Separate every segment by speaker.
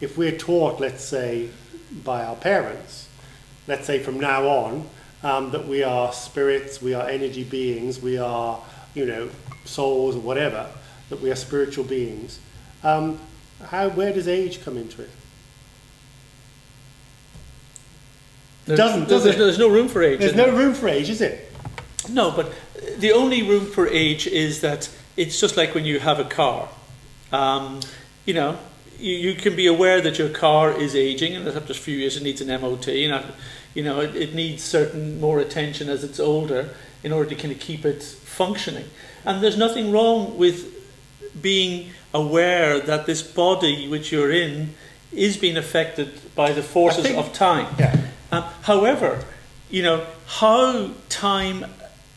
Speaker 1: if we're taught, let's say, by our parents, let's say from now on, that we are spirits, we are energy beings, we are, you know, souls or whatever, that we are spiritual beings, where does age come into it?
Speaker 2: There's no room for age.
Speaker 1: There's no room for age, is it?
Speaker 2: No, but the only room for age is that it's just like when you have a car. You know, you can be aware that your car is aging, and after a few years it needs an MOT, and you know, it needs certain more attention as it's older in order to kind of keep it functioning. And there's nothing wrong with being aware that this body which you're in is being affected by the forces of time.
Speaker 1: Yeah.
Speaker 2: However, you know, how time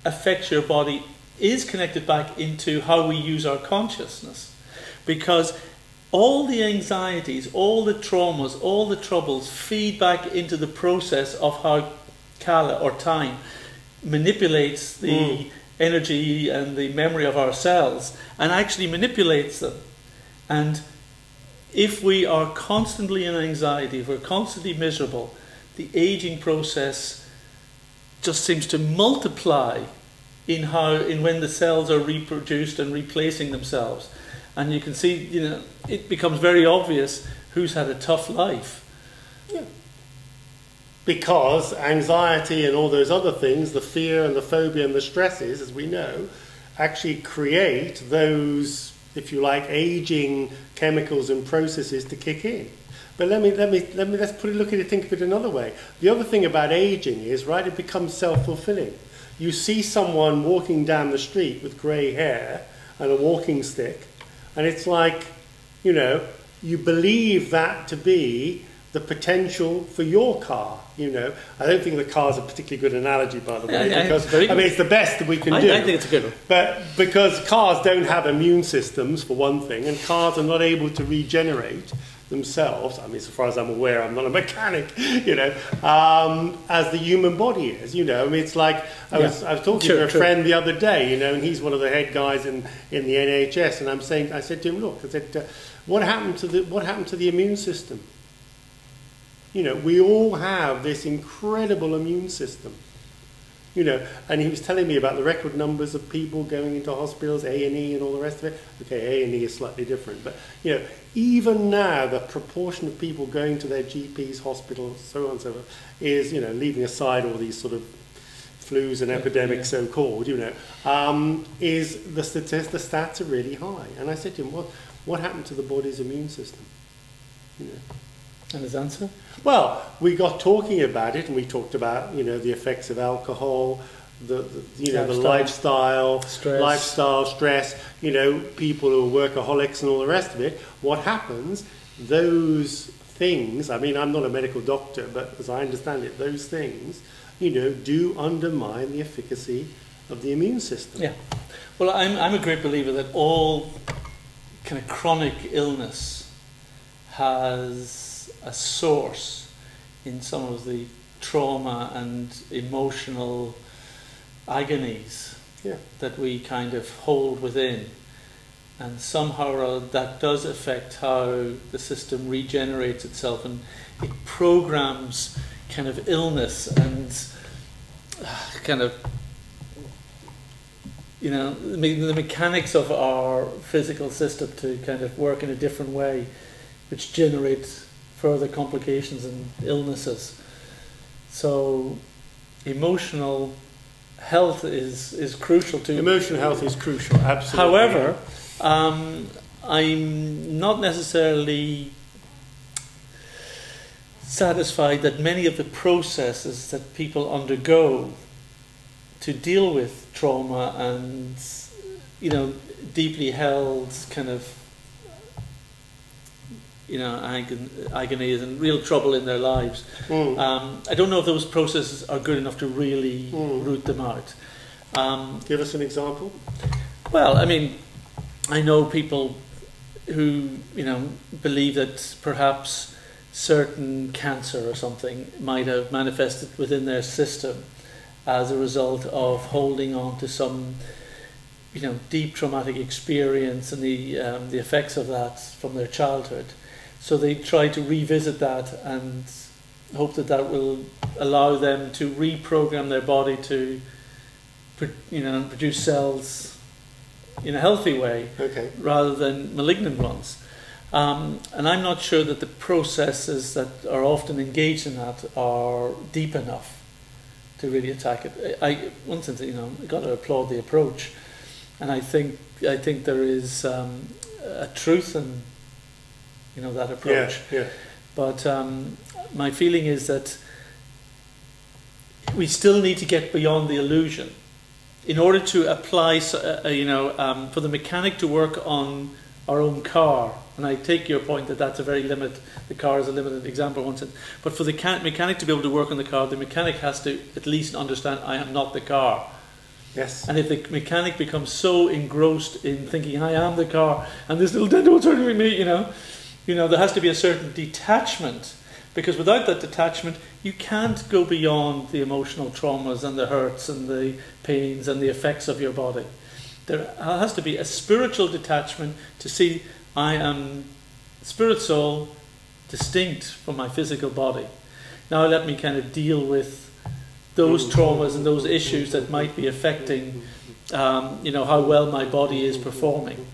Speaker 2: affects your body is connected back into how we use our consciousness, because all the anxieties, all the traumas, all the troubles feed back into the process of how Kala or time manipulates the energy and the memory of our cells and actually manipulates them. And if we are constantly in anxiety, if we're constantly miserable, the aging process just seems to multiply in when the cells are reproduced and replacing themselves. And you can see, you know, it becomes very obvious who's had a tough life.
Speaker 1: Yeah. Because anxiety and all those other things, the fear and the phobia and the stresses, as we know, actually create those, if you like, aging chemicals and processes to kick in. But let's think of it another way. The other thing about aging is, right, it becomes self-fulfilling. You see someone walking down the street with grey hair and a walking stick, and it's like, you know, you believe that to be the potential for your car, you know. I don't think the car's a particularly good analogy, by the way, because, I mean, it's the best that we can do.
Speaker 2: I think it's a good one.
Speaker 1: But because cars don't have immune systems, for one thing, and cars are not able to regenerate themselves, I mean, as far as I'm aware, I'm not a mechanic, you know, as the human body is, you know. I mean, it's like, I was talking to a friend the other day, you know, and he's one of the head guys in the NHS, and I said to him, look, I said, what happened to the immune system? You know, we all have this incredible immune system, you know, and he was telling me about the record numbers of people going into hospitals, A&E and all the rest of it. Okay, A&E is slightly different, but, you know, even now the proportion of people going to their GPs, hospitals, so on and so forth, is, you know, leaving aside all these sort of flus and epidemics, so-called, you know, is the stats are really high. And I said to him, what happened to the body's immune system? You know.
Speaker 2: And his answer?
Speaker 1: Well, we got talking about it, and we talked about, you know, the effects of alcohol, the lifestyle, stress, you know, people who are workaholics and all the rest of it. What happens? Those things, I mean, I'm not a medical doctor, but as I understand it, those things, you know, do undermine the efficacy of the immune system.
Speaker 2: Yeah. Well, I'm a great believer that all kind of chronic illness has a source in some of the trauma and emotional agonies that we kind of hold within, and somehow or other that does affect how the system regenerates itself, and it programs kind of illness and kind of, you know, the mechanics of our physical system to kind of work in a different way, which generates further complications and illnesses. So emotional health is crucial too.
Speaker 1: Emotional health is crucial, absolutely.
Speaker 2: However, I'm not necessarily satisfied that many of the processes that people undergo to deal with trauma and, you know, deeply held kind of, you know, agonies and real trouble in their lives. I don't know if those processes are good enough to really root them out.
Speaker 1: Give us an example.
Speaker 2: Well, I mean, I know people who, you know, believe that perhaps certain cancer or something might have manifested within their system as a result of holding on to some, deep traumatic experience and the effects of that from their childhood. So they try to revisit that and hope that that will allow them to reprogram their body to, produce cells in a healthy way, rather than malignant ones. And I'm not sure that the processes that are often engaged in that are deep enough to really attack it. One sense, I've got to applaud the approach, and I think there is a truth in that approach.
Speaker 1: Yeah.
Speaker 2: But my feeling is that we still need to get beyond the illusion in order to apply, for the mechanic to work on our own car. And I take your point that that's a very limited, the car is a limited example, one sense. But for the mechanic to be able to work on the car, the mechanic has to at least understand, I am not the car.
Speaker 1: Yes.
Speaker 2: And if the mechanic becomes so engrossed in thinking, I am the car, and this little dent will turn with me, there has to be a certain detachment, because without that detachment, you can't go beyond the emotional traumas and the hurts and the pains and the effects of your body. There has to be a spiritual detachment to see I am spirit soul distinct from my physical body. Now let me kind of deal with those traumas and those issues that might be affecting how well my body is performing.